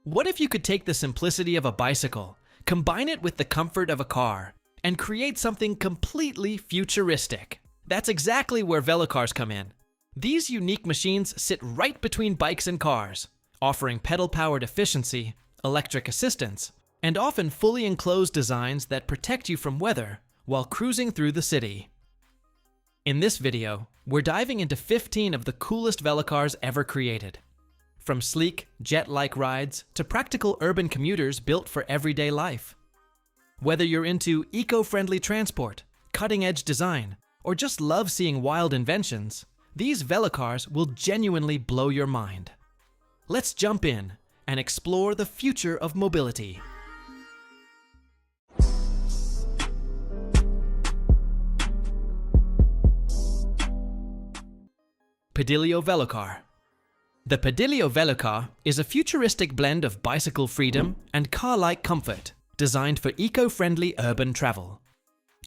What if you could take the simplicity of a bicycle, combine it with the comfort of a car, and create something completely futuristic? That's exactly where Velocars come in. These unique machines sit right between bikes and cars, offering pedal-powered efficiency, electric assistance, and often fully enclosed designs that protect you from weather while cruising through the city. In this video, we're diving into 15 of the coolest Velocars ever created. From sleek, jet-like rides to practical urban commuters built for everyday life. Whether you're into eco-friendly transport, cutting-edge design, or just love seeing wild inventions, these Velocars will genuinely blow your mind. Let's jump in and explore the future of mobility. Pedilio Velocar. The Pedilio Velocar is a futuristic blend of bicycle freedom and car-like comfort, designed for eco-friendly urban travel.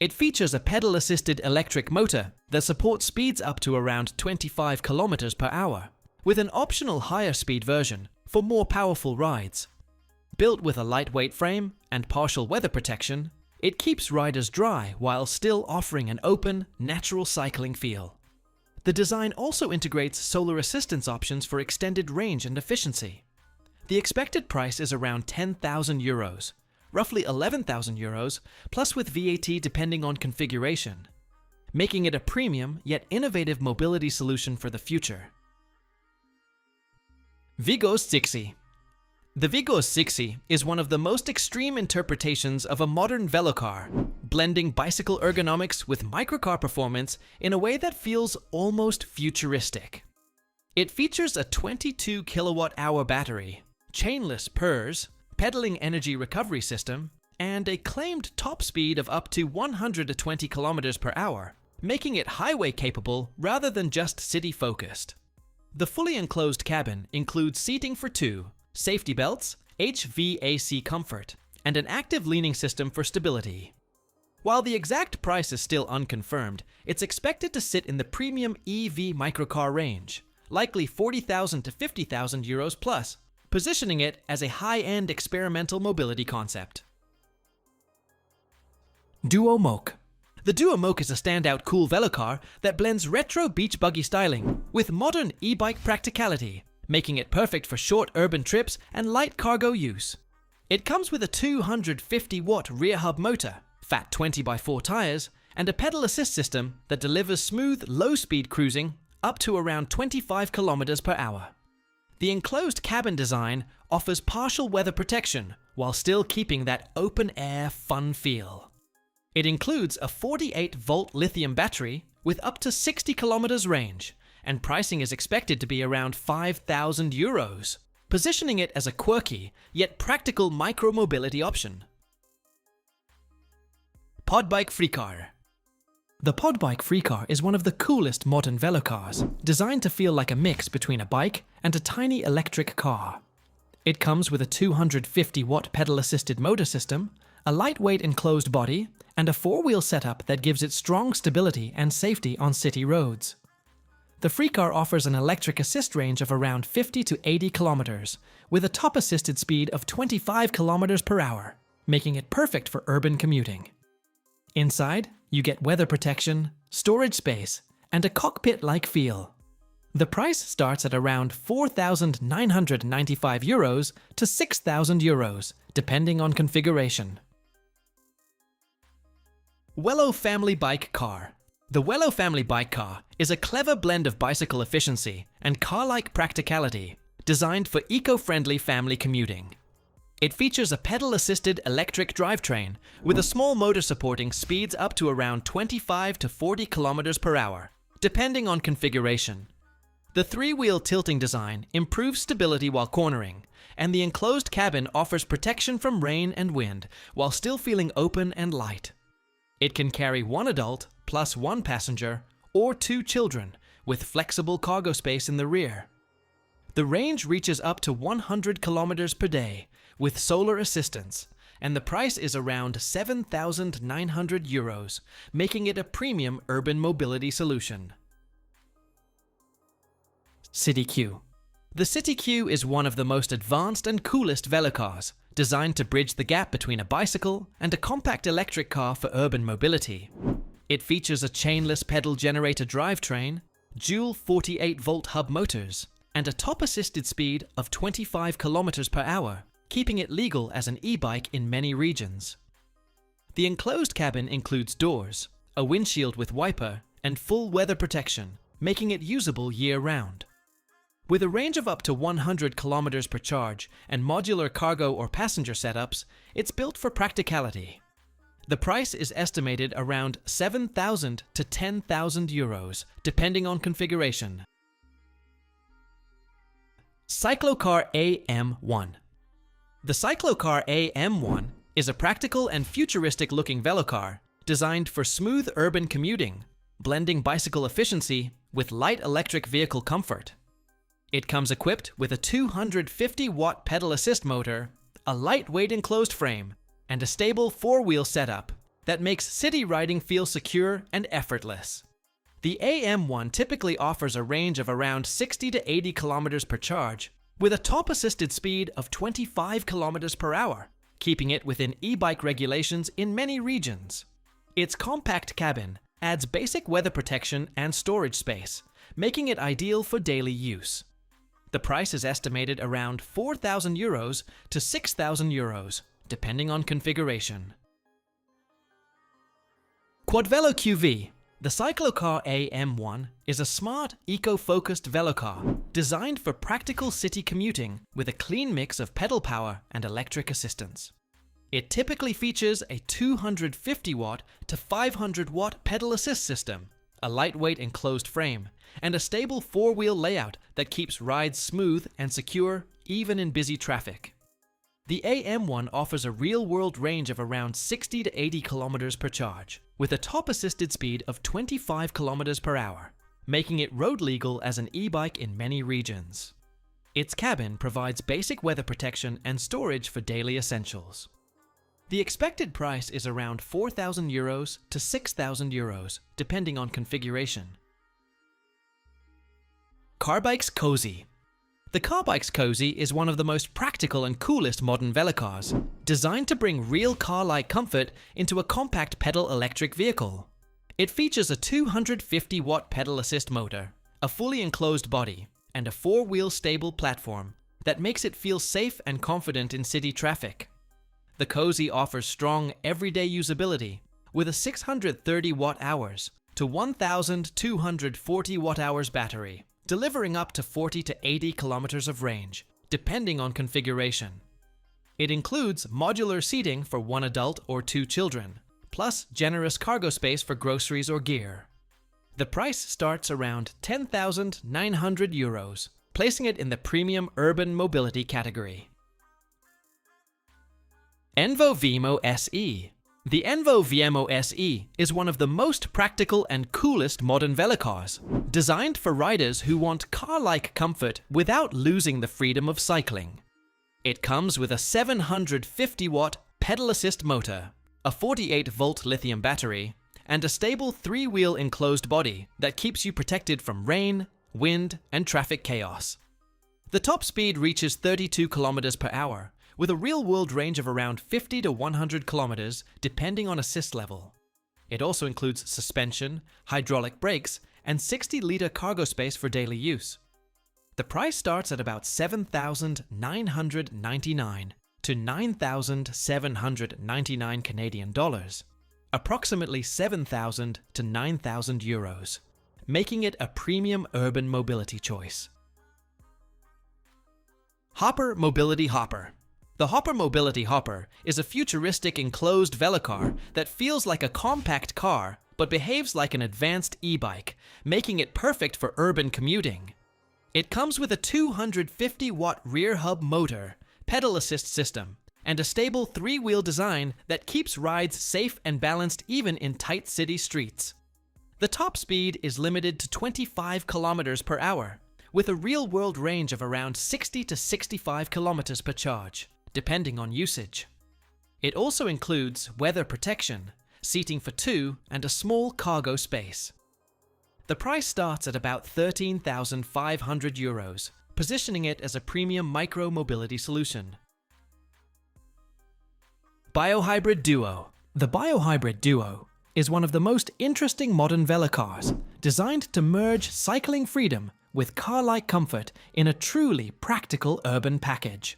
It features a pedal-assisted electric motor that supports speeds up to around 25 km per hour, with an optional higher speed version for more powerful rides. Built with a lightweight frame and partial weather protection, it keeps riders dry while still offering an open, natural cycling feel. The design also integrates solar assistance options for extended range and efficiency. The expected price is around €10,000, roughly €11,000, plus with VAT depending on configuration, making it a premium yet innovative mobility solution for the future. Vigoz cixi. The Vigoz cixi is one of the most extreme interpretations of a modern velocar, blending bicycle ergonomics with microcar performance in a way that feels almost futuristic. It features a 22 kilowatt-hour battery, chainless PERS, pedaling energy recovery system, and a claimed top speed of up to 120 km per hour, making it highway capable rather than just city focused. The fully enclosed cabin includes seating for two, safety belts, HVAC comfort, and an active leaning system for stability. While the exact price is still unconfirmed, it's expected to sit in the premium EV microcar range, likely €40,000 to €50,000 plus, positioning it as a high-end experimental mobility concept. Duo Moke. The Duo Moke is a standout cool velocar that blends retro beach buggy styling with modern e-bike practicality, making it perfect for short urban trips and light cargo use. It comes with a 250-watt rear hub motor, fat 20x4 tires, and a pedal assist system that delivers smooth, low-speed cruising up to around 25 km per hour. The enclosed cabin design offers partial weather protection while still keeping that open-air fun feel. It includes a 48-volt lithium battery with up to 60 km range, and pricing is expected to be around €5,000, positioning it as a quirky yet practical micro-mobility option. Podbike Frikar. The Podbike Frikar is one of the coolest modern velocars, designed to feel like a mix between a bike and a tiny electric car. It comes with a 250-watt pedal-assisted motor system, a lightweight enclosed body, and a four-wheel setup that gives it strong stability and safety on city roads. The Frikar offers an electric assist range of around 50 to 80 km, with a top assisted speed of 25 km per hour, making it perfect for urban commuting. Inside, you get weather protection, storage space, and a cockpit-like feel. The price starts at around €4,995 to €6,000, depending on configuration. Wello family bike car. The Wello family bike car is a clever blend of bicycle efficiency and car-like practicality, designed for eco-friendly family commuting. It features a pedal-assisted electric drivetrain with a small motor supporting speeds up to around 25 to 40 km per hour, depending on configuration. The three-wheel tilting design improves stability while cornering, and the enclosed cabin offers protection from rain and wind while still feeling open and light. It can carry one adult plus one passenger or two children with flexible cargo space in the rear. The range reaches up to 100 km per day with solar assistance, and the price is around €7,900, making it a premium urban mobility solution. CityQ. The CityQ is one of the most advanced and coolest Velocars, designed to bridge the gap between a bicycle and a compact electric car for urban mobility. It features a chainless pedal generator drivetrain, dual 48-volt hub motors, and a top-assisted speed of 25 km per hour, keeping it legal as an e-bike in many regions. The enclosed cabin includes doors, a windshield with wiper, and full weather protection, making it usable year-round. With a range of up to 100 km per charge and modular cargo or passenger setups, it's built for practicality. The price is estimated around 7,000 to 10,000 euros, depending on configuration. CycloCar AM1. The CycloCar AM1 is a practical and futuristic-looking Velocar designed for smooth urban commuting, blending bicycle efficiency with light electric vehicle comfort. It comes equipped with a 250-watt pedal assist motor, a lightweight enclosed frame, and a stable four-wheel setup that makes city riding feel secure and effortless. The AM1 typically offers a range of around 60 to 80 km per charge, with a top-assisted speed of 25 km per hour, keeping it within e-bike regulations in many regions. Its compact cabin adds basic weather protection and storage space, making it ideal for daily use. The price is estimated around 4,000 euros to 6,000 euros, depending on configuration. Quadvelo QV. The CycloCar AM1 is a smart, eco-focused Velocar designed for practical city commuting with a clean mix of pedal power and electric assistance. It typically features a 250-watt to 500-watt pedal assist system, a lightweight enclosed frame, and a stable four-wheel layout that keeps rides smooth and secure even in busy traffic. The AM1 offers a real-world range of around 60 to 80 km per charge, with a top-assisted speed of 25 km per hour, making it road legal as an e-bike in many regions. Its cabin provides basic weather protection and storage for daily essentials. The expected price is around 4,000 euros to 6,000 euros, depending on configuration. Karbikes KOZI. The Karbikes KOZI is one of the most practical and coolest modern Velocars, designed to bring real car-like comfort into a compact pedal electric vehicle. It features a 250-watt pedal assist motor, a fully enclosed body, and a four-wheel stable platform that makes it feel safe and confident in city traffic. The KOZI offers strong everyday usability with a 630 watt-hours to 1,240 watt-hours battery, delivering up to 40 to 80 kilometers of range, depending on configuration. It includes modular seating for one adult or two children, plus generous cargo space for groceries or gear. The price starts around 10,900 euros, placing it in the premium urban mobility category. ENVO Veemo SE. The ENVO Veemo SE is one of the most practical and coolest modern Velocars, designed for riders who want car-like comfort without losing the freedom of cycling. It comes with a 750-watt pedal assist motor, a 48-volt lithium battery, and a stable three-wheel enclosed body that keeps you protected from rain, wind, and traffic chaos. The top speed reaches 32 km per hour, with a real-world range of around 50 to 100 kilometers depending on assist level. It also includes suspension, hydraulic brakes, and 60-liter cargo space for daily use. The price starts at about 7,999 to 9,799 Canadian dollars, approximately 7,000 to 9,000 euros, making it a premium urban mobility choice. Hopper Mobility Hopper. The Hopper Mobility Hopper is a futuristic enclosed Velocar that feels like a compact car but behaves like an advanced e-bike, making it perfect for urban commuting. It comes with a 250-watt rear hub motor, pedal assist system, and a stable three-wheel design that keeps rides safe and balanced even in tight city streets. The top speed is limited to 25 km per hour, with a real-world range of around 60 to 65 km per charge, depending on usage. It also includes weather protection, seating for two, and a small cargo space. The price starts at about 13,500 euros, positioning it as a premium micro-mobility solution. Biohybrid Duo. The Biohybrid Duo is one of the most interesting modern velocars, designed to merge cycling freedom with car-like comfort in a truly practical urban package.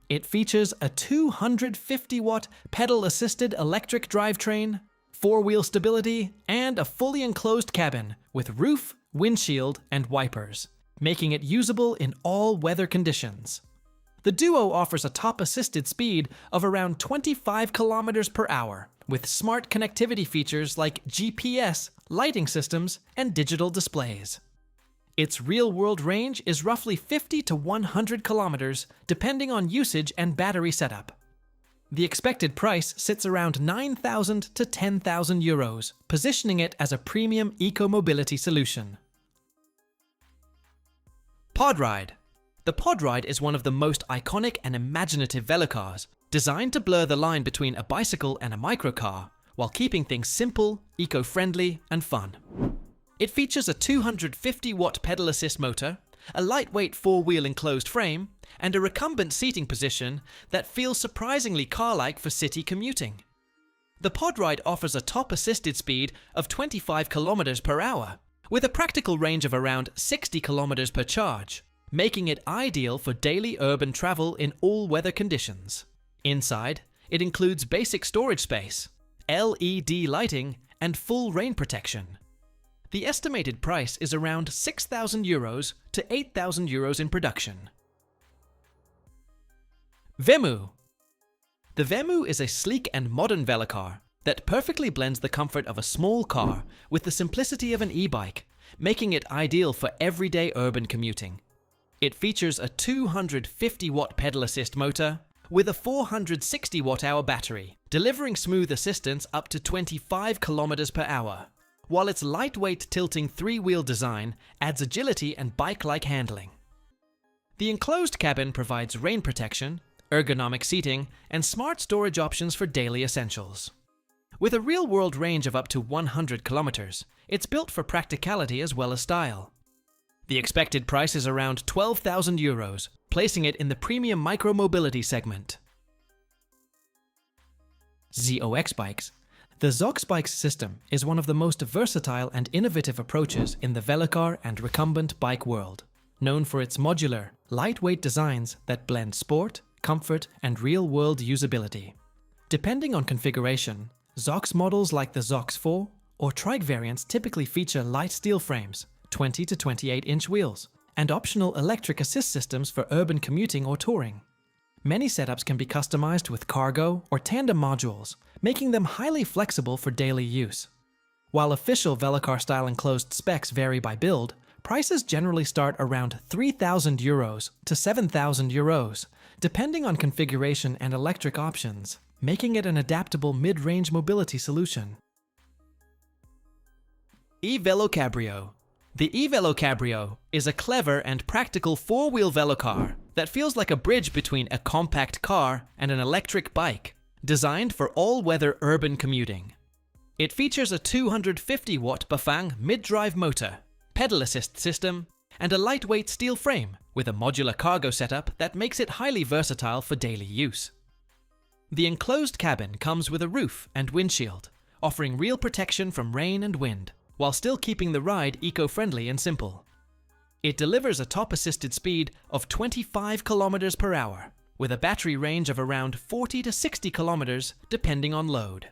It features a 250-watt pedal-assisted electric drivetrain, four-wheel stability, and a fully enclosed cabin with roof, windshield, and wipers, making it usable in all weather conditions. The Duo offers a top-assisted speed of around 25 km per hour, with smart connectivity features like GPS, lighting systems, and digital displays. Its real-world range is roughly 50 to 100 kilometers, depending on usage and battery setup. The expected price sits around 9,000 to 10,000 euros, positioning it as a premium eco-mobility solution. PodRide. The PodRide is one of the most iconic and imaginative velocars, designed to blur the line between a bicycle and a microcar, while keeping things simple, eco-friendly, and fun. It features a 250-watt pedal assist motor, a lightweight four-wheel enclosed frame, and a recumbent seating position that feels surprisingly car-like for city commuting. The PodRide offers a top-assisted speed of 25 km per hour, with a practical range of around 60 km per charge, making it ideal for daily urban travel in all weather conditions. Inside, it includes basic storage space, LED lighting, and full rain protection. The estimated price is around 6,000 euros to 8,000 euros in production. Vemoo. The Vemoo is a sleek and modern velocar that perfectly blends the comfort of a small car with the simplicity of an e-bike, making it ideal for everyday urban commuting. It features a 250-watt pedal assist motor with a 460 watt-hour battery, delivering smooth assistance up to 25 km per hour, while its lightweight tilting three-wheel design adds agility and bike-like handling. The enclosed cabin provides rain protection, ergonomic seating, and smart storage options for daily essentials. With a real-world range of up to 100 kilometers, it's built for practicality as well as style. The expected price is around 12,000 euros, placing it in the premium micro-mobility segment. ZOXBikes. The ZOXBikes system is one of the most versatile and innovative approaches in the velocar and recumbent bike world, known for its modular, lightweight designs that blend sport, comfort, and real-world usability. Depending on configuration, ZOX models like the ZOX 4 or trike variants typically feature light steel frames, 20 to 28-inch wheels, and optional electric assist systems for urban commuting or touring. Many setups can be customized with cargo or tandem modules, making them highly flexible for daily use. While official velocar-style enclosed specs vary by build, prices generally start around 3,000 euros to 7,000 euros, depending on configuration and electric options, making it an adaptable mid-range mobility solution. E-Velo-Cabrio. The E-Velo-Cabrio is a clever and practical four-wheel velocar that feels like a bridge between a compact car and an electric bike, designed for all-weather urban commuting. It features a 250-watt Bafang mid-drive motor, pedal assist system, and a lightweight steel frame with a modular cargo setup that makes it highly versatile for daily use. The enclosed cabin comes with a roof and windshield, offering real protection from rain and wind, while still keeping the ride eco-friendly and simple. It delivers a top-assisted speed of 25 km per hour, with a battery range of around 40 to 60 km depending on load.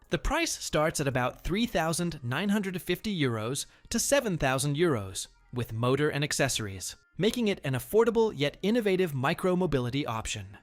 The price starts at about 3,950 euros to 7,000 euros, with motor and accessories, making it an affordable yet innovative micro-mobility option.